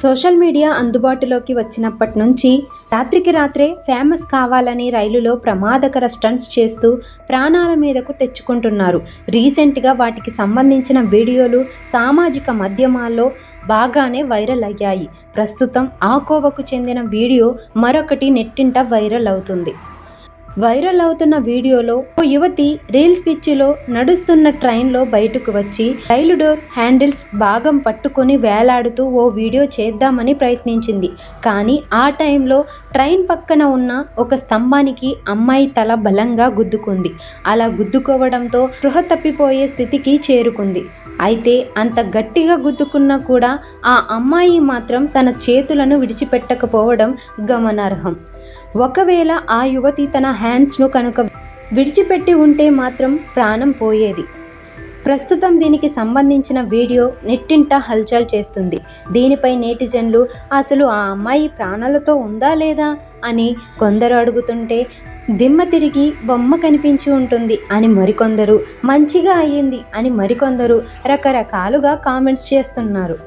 Social media అందుబాటులోకి వచ్చినప్పటి నుంచి రాత్రికి రాత్రే ఫేమస్ కావాలని రైలులో ప్రమాదకర స్టంట్స్ చేస్తూ ప్రాణాల మీదకు తెచ్చుకుంటున్నారు. రీసెంట్గా వాటికి సంబంధించిన వీడియోలు సామాజిక మాధ్యమాల్లో బాగానే వైరల్ అయ్యాయి. ప్రస్తుతం ఆ కోవకు చెందిన వీడియో మరొకటి నెట్టింట వైరల్ అవుతుంది. వైరల్ అవుతున్న వీడియోలో ఓ యువతి రీల్స్ పిచ్చిలో నడుస్తున్న ట్రైన్లో బయటకు వచ్చి రైలు డోర్ హ్యాండిల్స్ భాగం పట్టుకొని వేలాడుతూ ఓ వీడియో చేద్దామని ప్రయత్నించింది. కానీ ఆ టైంలో ట్రైన్ పక్కన ఉన్న ఒక స్తంభానికి అమ్మాయి తల బలంగా గుద్దుకుంది. అలా గుద్దుకోవడంతో స్పృహ తప్పిపోయే స్థితికి చేరుకుంది. అయితే అంత గట్టిగా గుద్దుకున్నా కూడా ఆ అమ్మాయి మాత్రం తన చేతులను విడిచిపెట్టకపోవడం గమనార్హం. ఒకవేళ ఆ యువతి తన హ్యాండ్స్ను కనుక విడిచిపెట్టి ఉంటే మాత్రం ప్రాణం పోయేది. ప్రస్తుతం దీనికి సంబంధించిన వీడియో నెట్టింట హల్చల్ చేస్తుంది. దీనిపై నెటిజన్లు అసలు ఆ అమ్మాయి ప్రాణాలతో ఉందా లేదా అని కొందరు అడుగుతుంటే, దిమ్మ తిరిగి బొమ్మ కనిపించి ఉంటుంది అని మరికొందరు, మంచిగా అయ్యింది అని మరికొందరు రకరకాలుగా కామెంట్స్ చేస్తున్నారు.